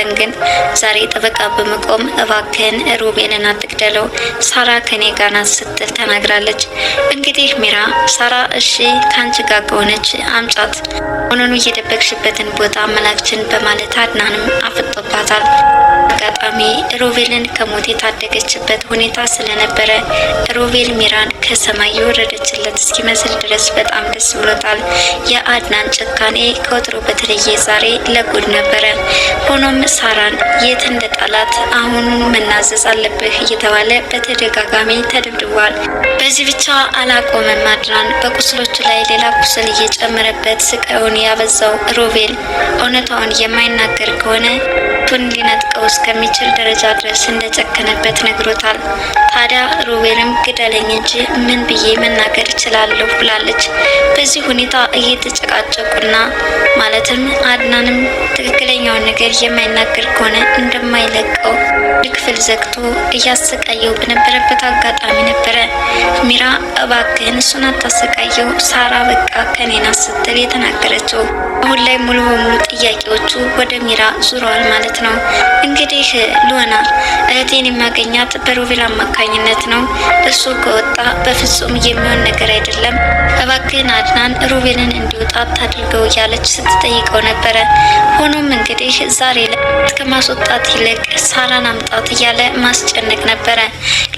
መጠን ግን ዛሬ ጠበቃ በመቆም እባክህን ሮቤልን አትግደለው፣ ሳራ ከኔ ጋር ናት ስትል ተናግራለች። እንግዲህ ሚራ ሳራ እሺ ካንቺ ጋር ከሆነች አምጫት፣ ሆኖኑ እየደበቅሽበትን ቦታ መላክችን በማለት አድናንም አፍጦባታል። አጋጣሚ ሮቤልን ከሞት የታደገችበት ሁኔታ ስለነበረ ሮቤል ሚራን ከሰማይ የወረደችለት እስኪመስል ድረስ በጣም ደስ ብሎታል። የአድናን ጭካኔ ከወትሮ በተለየ ዛሬ ለጉድ ነበረ። ሆኖም ሳራን የት እንደ ጣላት አሁኑን መናዘዝ አለብህ እየተባለ በተደጋጋሚ ተደብድቧል። በዚህ ብቻ አላቆመም። አድናን በቁስሎቹ ላይ ሌላ ቁስል እየጨመረበት ስቃዩን ያበዛው ሮቤል እውነታውን የማይናገር ከሆነ ቱን ሊነጥቀው እስከሚችል ደረጃ ድረስ እንደጨከነበት ነግሮታል። ታዲያ ሮቤልም ግደለኝ እንጂ ምን ብዬ መናገር እችላለሁ ብላለች። በዚህ ሁኔታ እየተጨቃጨቁና ማለትም አድናንም ትክክለኛውን ነገር የማይናገር ከሆነ እንደማይለቀው ክፍል ዘግቶ እያሰቃየው በነበረበት አጋጣሚ ነበረ ሚራ እባክህን እሱን አታሰቃየው፣ ሳራ በቃ ከኔና ስትል የተናገረችው። አሁን ላይ ሙሉ በሙሉ ጥያቄዎቹ ወደ ሚራ ዙረዋል ማለት ነው። እንግዲህ ሉና እህቴን የማገኛት በሮቤል አማካኝነት ነው፣ እሱ ከወጣ በፍጹም የሚሆን ነገር አይደለም፣ እባክህን አድናን ሮቤልን እንዲወጣ ታድርገው እያለች ስትጠይቀው ነበረ። ሆኖም እንግዲህ ዛሬ ላይ ከማስወጣት ይልቅ ሳራን አምጣት እያለ ማስጨነቅ ነበረ።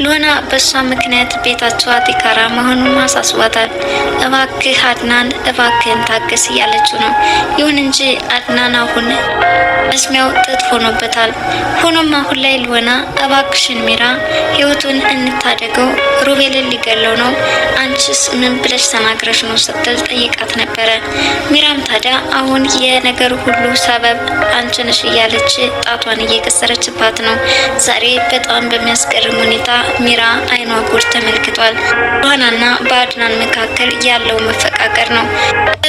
ሉና በሷ ምክንያት ቤታቸው አቲካራ መሆኑን ማሳስቧታል። እባክህ አድናን እባክህን ታገስ እያለችው ነው። ይሁን እንጂ አድናን አሁን መስሚያው ጥጥ ሆኖበታል። ሆኖም አሁን ላይ ሉና እባክሽን ሚራ ህይወቱን እንታደገው፣ ሮቤልን ሊገለው ነው፣ አንቺስ ምን ብለሽ ተናግረሽ ነው ስትል ጠይቃት ነበረ። ሚራም ታዲያ አሁን የነገሩ ሁሉ ሰበብ አንቺ ነሽ እያለች ጣቷን እየቀሰረችባት ነው። ዛሬ በጣም በሚያስገርም ሁኔታ ሚራ አይኗ ጉድ ተመልክቷል። ሉናና በአድናን መካከል ያለው መፈቃቀር ነው።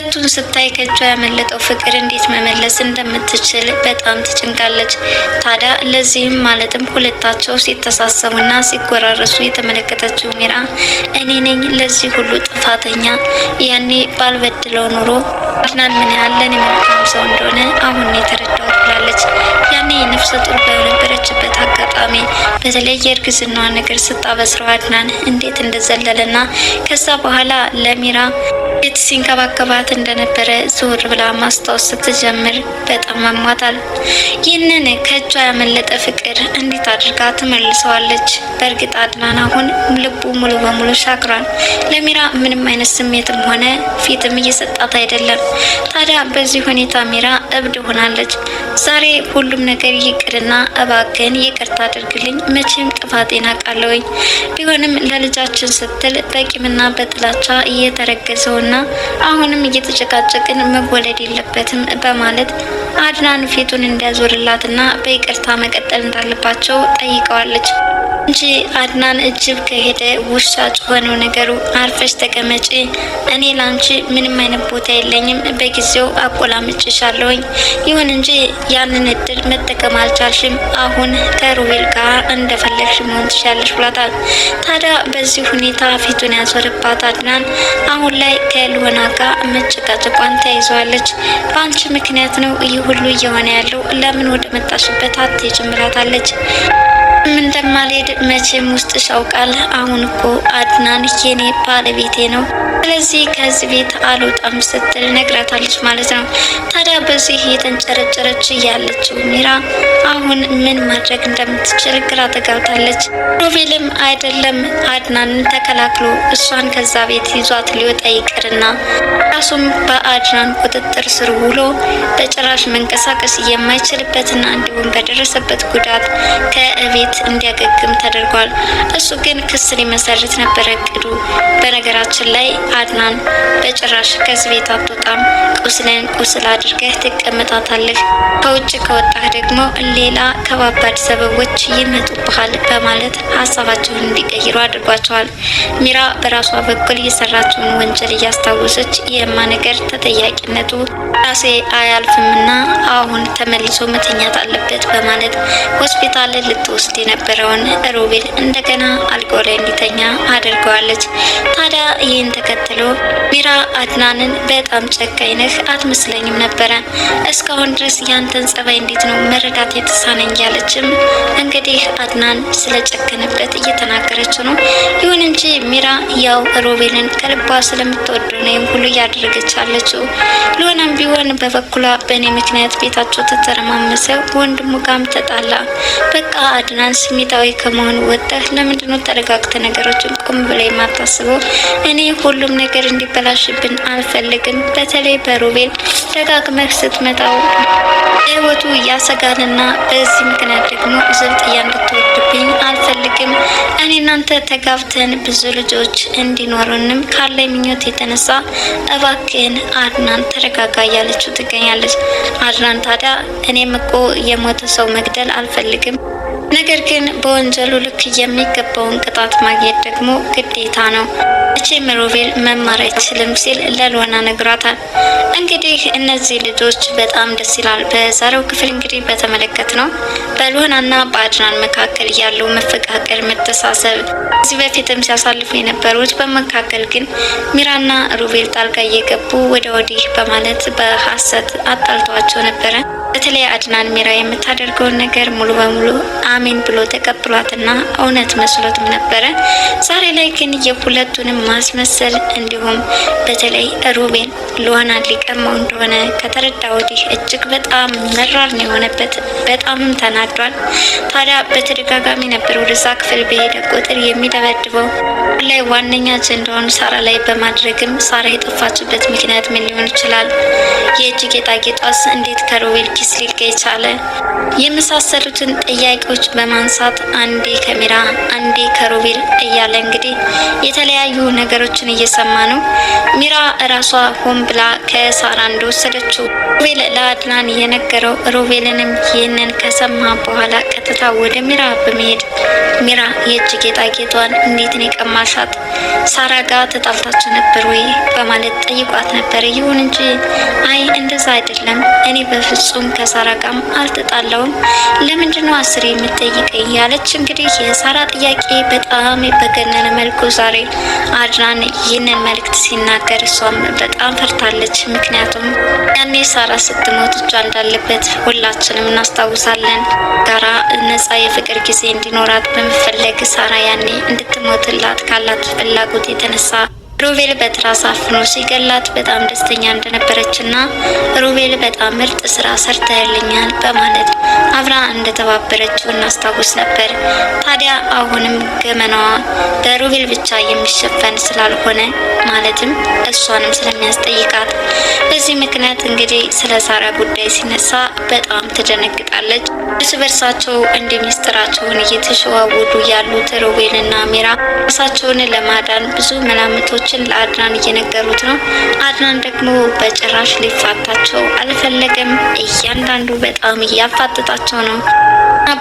ሁለቱን ስታይ ከእጇ ያመለጠው ፍቅር እንዴት መመለስ እንደምትችል በጣም ትጭንቃለች። ታዲያ ለዚህም ማለትም ሁለታቸው ሲተሳሰቡና ሲጎራረሱ የተመለከተችው ሚራ እኔ ነኝ ለዚህ ሁሉ ጥፋተኛ፣ ያኔ ባልበድለው ኑሮ አድናን ምን ያህል ለኔ መልካም ሰው እንደሆነ አሁን የተረዳሁት ብላለች። ያኔ ነፍሰ ጡር በነበረችበት አጋጣሚ በተለይ የእርግዝናዋ ነገር ስታበስረው አድናን እንዴት እንደዘለለና ከዛ በኋላ ለሚራ ቤት ሲንከባከባት እንደነበረ ዞር ብላ ማስታወስ ስትጀምር በጣም አሟታል። ይህንን ከእጇ ያመለጠ ፍቅር እንዴት አድርጋ ትመልሰዋለች? በእርግጥ አድናን አሁን ልቡ ሙሉ በሙሉ ሻክሯል። ለሚራ ምንም አይነት ስሜትም ሆነ ፊትም እየሰጣት አይደለም። ታዲያ በዚህ ሁኔታ ሚራ እብድ ሆናለች። ዛሬ ሁሉም ነገር ይቅርና እባክህን ይቅርታ አድርግልኝ፣ መቼም ጥፋቴን አውቃለሁኝ፣ ቢሆንም ለልጃችን ስትል በቂምና በጥላቻ እየተረገዘውና አሁንም እየተጨቃጨቅን መወለድ የለበትም በማለት አድናን ፊቱን እንዲያዞርላትና በይቅርታ መቀጠል እንዳለባቸው ጠይቀዋለች እንጂ አድናን እጅብ ከሄደ ውሻ ጮኸ ነው ነገሩ። አርፈሽ ተቀመጪ፣ እኔ ላንቺ ምንም አይነት ቦታ የለኝም፣ በጊዜው አቆላምጭሻለሁኝ። ይሁን እንጂ ያንን እድል መጠቀም አልቻልሽም፣ አሁን ከሮቤል ጋር እንደፈለግሽ መሆን ትሻለሽ ብሏታል። ታዲያ በዚህ ሁኔታ ፊቱን ያዞርባት አድናን አሁን ላይ ከሉና ጋር መጨቃጨቋን ተያይዘዋለች። በአንቺ ምክንያት ነው ይህ ሁሉ እየሆነ ያለው፣ ለምን ወደ መጣሽበት አትሄጂም ብላታለች። እንደማልሄድ መቼም ውስጥሽ ያውቃል። አሁን እኮ አድናን የኔ ባለቤቴ ነው፣ ስለዚህ ከዚህ ቤት አልወጣም ስትል ነግራታለች ማለት ነው። ታዲያ በዚህ የተንጨረጨረች ያለችው ሚራ አሁን ምን ማድረግ እንደምትችል ግራ ተጋብታለች። ሮቤልም አይደለም አድናንን ተከላክሎ እሷን ከዛ ቤት ይዟት ሊወጣ ይቅርና ራሱም በአድናን ቁጥጥር ስር ውሎ በጭራሽ መንቀሳቀስ የማይችልበትና እንዲሁም በደረሰበት ጉዳት ከቤት እንዲያገግም ተደርጓል። እሱ ግን ክስ ሊመሰርት ነበረ እቅዱ። በነገራችን ላይ አድናን በጭራሽ ከዚህ ቤት አትወጣም፣ ቁስልን ቁስል አድርገህ ትቀመጣታለህ፣ ከውጭ ከወጣህ ደግሞ ሌላ ከባባድ ሰበቦች ይመጡብሃል በማለት ሀሳባቸውን እንዲቀይሩ አድርጓቸዋል። ሚራ በራሷ በኩል የሰራችውን ወንጀል እያስታወሰች የማ ነገር ተጠያቂነቱ ራሴ አያልፍምና አሁን ተመልሶ መተኛት አለበት በማለት ሆስፒታል ልትወስድ የነበረውን ሮቤል እንደገና አልጋው ላይ እንዲተኛ አድርገዋለች። ታዲያ ይህን ተከትሎ ሚራ አድናንን በጣም ጨካኝ ነህ አትመስለኝም ነበረ፣ እስካሁን ድረስ ያንተን ጸባይ እንዴት ነው መረዳት የተሳነኝ ያለችም እንግዲህ አድናን ስለጨከነበት እየተናገረች ነው። ይሁን እንጂ ሚራ ያው ሮቤልን ከልቧ ስለምትወደው ነው ሁሉ እያደረገች አለችው። ሉናም ቢሆን በበኩሏ በእኔ ምክንያት ቤታቸው ተተረማመሰ፣ ወንድሙ ጋም ተጣላ። በቃ አድናን ስሜታዊ ከመሆኑ ወጥተህ ለምንድነው ተረጋግተ ነገሮችን ቆም ብለህ የማታስበው? እኔ ሁሉም ነገር እንዲበላሽብን አልፈልግም። በተለይ በሮቤል ደጋግመህ ስትመጣው ህይወቱ ያሰጋልና በዚህ ምክንያት ደግሞ ዝብጥያ እንድትወድብኝ አልፈልግም። እኔ እናንተ ተጋብተን ብዙ ልጆች እንዲኖሩንም ካለ ምኞት የተነሳ እባክህን አድናን ተረጋጋ እያለችው ትገኛለች። አድናን ታዲያ እኔም እኮ የሞተ ሰው መግደል አልፈልግም፣ ነገር ግን በወንጀሉ ልክ የሚገባውን ቅጣት ማግኘት ደግሞ ግዴታ ነው። መቼም ሮቤል መማር አይችልም ሲል ለሉና ነግራታል። እንግዲህ እነዚህ ልጆች በጣም ደስ ይላል። በዛሬው ክፍል እንግዲህ በተመለከት ነው በሉናና በአድናን መካከል ያለው መፈቃቀር፣ መተሳሰብ ከዚህ በፊትም ሲያሳልፉ የነበሩት በመካከል ግን ሚራና ሮቤል ጣልቃ እየገቡ ወደ ወዲህ በማለት በሐሰት አጣልተዋቸው ነበረ። በተለይ አድናን ሚራ የምታደርገውን ነገር ሙሉ በሙሉ አሜን ብሎ ተቀብሏትና እውነት መስሎትም ነበረ። ዛሬ ላይ ግን የሁለቱንም ማስመሰል እንዲሁም በተለይ ሮቤል ሉናን ሊቀማው እንደሆነ ከተረዳ ወዲህ እጅግ በጣም መራር ነው የሆነበት። በጣምም ተናዷል። ታዲያ በተደጋጋሚ ነበር ወደዛ ክፍል በሄደ ቁጥር የሚደበድበው። ላይ ዋነኛ አጀንዳውን ሳራ ላይ በማድረግም ሳራ የጠፋችበት ምክንያት ምን ሊሆን ይችላል? የእጅ ጌጣጌጧስ እንዴት ከሮቤል ኪስ ሊገኝ ቻለ? የመሳሰሉትን ጥያቄዎች በማንሳት አንዴ ከሚራ አንዴ ከሮቤል እያለ እንግዲህ የተለያዩ ነገሮችን እየሰማ ነው። ሚራ እራሷ ሆን ብላ ከሳራ እንደወሰደችው ሮቤል ለአድናን የነገረው። ሮቤልንም ይህንን ከሰማ በኋላ ቀጥታ ወደ ሚራ በመሄድ ሚራ የእጅ ጌጣጌጧን እንዴት ነው የቀማሻት? ሳራ ጋር ተጣልታችሁ ነበር ወይ በማለት ጠይቋት ነበር። ይሁን እንጂ አይ እንደዛ አይደለም፣ እኔ በፍጹም ከሳራ ጋርም አልተጣላውም፣ ለምንድነው አስር የምትጠይቀኝ? ያለች እንግዲህ የሳራ ጥያቄ በጣም በገነነ መልኩ ዛሬ አድናን ይህንን መልእክት ሲናገር እሷም በጣም ፈርታለች። ምክንያቱም ያኔ ሳራ ስትሞት እጇ እንዳለበት ሁላችንም እናስታውሳለን። ጋራ ነጻ የፍቅር ጊዜ እንዲኖራት በመፈለግ ሳራ ያኔ እንድትሞትላት ካላት ፍላጎት የተነሳ ሮቤል በትራስ አፍኖ ሲገላት በጣም ደስተኛ እንደነበረችና ሮቤል በጣም ምርጥ ስራ ሰርተህልኛል በማለት አብራ እንደተባበረችው እናስታውስ ነበር። ታዲያ አሁንም ገመናዋ በሮቤል ብቻ የሚሸፈን ስላልሆነ ማለትም እሷንም ስለሚያስጠይቃት በዚህ ምክንያት እንግዲህ ስለ ሳራ ጉዳይ ሲነሳ በጣም ትደነግጣለች። እርስ በርሳቸው እንደ ሚስጥራቸውን እየተሸዋወዱ ያሉት ሮቤልና ሚራ ራሳቸውን ለማዳን ብዙ መላምቶች ለአድናን እየነገሩት ነው። አድናን ደግሞ በጭራሽ ሊፋታቸው አልፈለገም። እያንዳንዱ በጣም እያፋጠጣቸው ነው።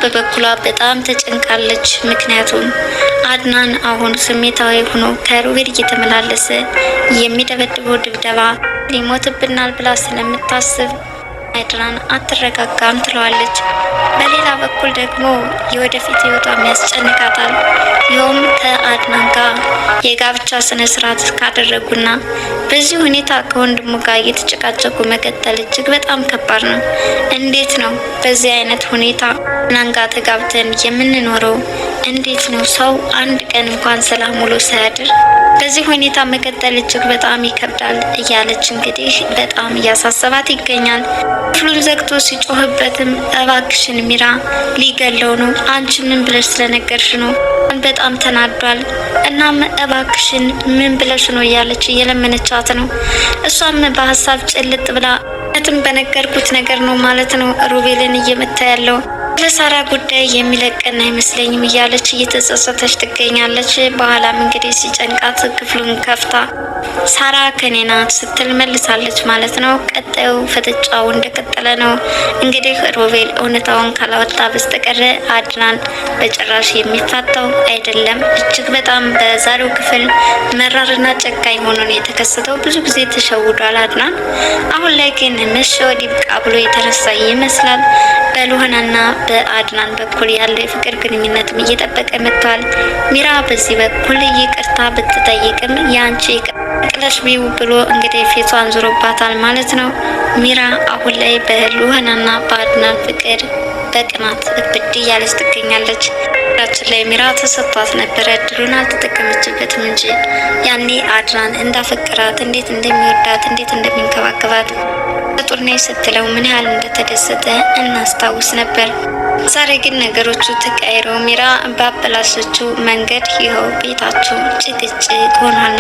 በበኩሏ በጣም ተጨንቃለች። ምክንያቱም አድናን አሁን ስሜታዊ ሆኖ ከሮቤል እየተመላለሰ የሚደበድበው ድብደባ ሊሞትብናል ብላ ስለምታስብ አድናን አትረጋጋም ትለዋለች። በሌላ በኩል ደግሞ የወደፊት ህይወቷም ያስጨንቃታል። ይኸውም ከአድናን ጋር የጋብቻ ስነ ስርዓት ካደረጉና በዚህ ሁኔታ ከወንድሙ ጋር እየተጨቃጨቁ መቀጠል እጅግ በጣም ከባድ ነው። እንዴት ነው በዚህ አይነት ሁኔታ አድናን ጋር ተጋብተን የምንኖረው? እንዴት ነው ሰው አንድ ቀን እንኳን ሰላም ውሎ ሳያድር በዚህ ሁኔታ መቀጠል እጅግ በጣም ይከብዳል እያለች እንግዲህ በጣም እያሳሰባት ይገኛል። ክፍሉን ዘግቶ ሲጮህበትም እባክሽን ሚራ ሊገለው ነው፣ አንቺ ምን ብለሽ ስለነገርሽ ነው? በጣም ተናዷል። እናም እባክሽን ምን ብለሽ ነው እያለች እየለመነቻት ነው። እሷም በሀሳብ ጭልጥ ብላ እትም በነገርኩት ነገር ነው ማለት ነው ሮቤልን እየመታ ያለው ለሳራ ጉዳይ የሚለቀን አይመስለኝም እያለች እየተጸጸተች ትገኛለች። በኋላም እንግዲህ ሲጨንቃት ክፍሉን ከፍታ ሳራ ከኔ ናት ስትል መልሳለች ማለት ነው። ቀጣዩ ፍጥጫው እንደቀጠለ ነው። እንግዲህ ሮቤል እውነታውን ካላወጣ በስተቀር አድናን በጭራሽ የሚፋታው አይደለም። እጅግ በጣም በዛሬው ክፍል መራርና ጨካኝ ሆኖ ነው የተከሰተው። ብዙ ጊዜ ተሸውዷል አድናን። አሁን ላይ ግን መሸወድ ይብቃ ብሎ የተነሳ ይመስላል። በሉናና በአድናን በኩል ያለው የፍቅር ግንኙነትም እየጠበቀ መጥቷል። ሚራ በዚህ በኩል ይቅርታ ብትጠይቅም ያንቺ ቅለሽ ቢው ብሎ እንግዲህ ፊቷን ዞሮባታል ማለት ነው። ሚራ አሁን ላይ በሉናና በአድናን ፍቅር በቅናት እብድ እያለች ትገኛለች። ራችን ላይ ሚራ ተሰጥቷት ነበረ፣ እድሉን አልተጠቀመችበትም እንጂ ያኔ አድራን እንዳፈቅራት፣ እንዴት እንደሚወዳት፣ እንዴት እንደሚንከባከባት በጡርኔ ስትለው ምን ያህል እንደተደሰተ እናስታውስ ነበር። ዛሬ ግን ነገሮቹ ተቀይረው ሚራ ባበላሸችው መንገድ ይኸው ቤታቸው ጭቅጭቅ ሆኗል።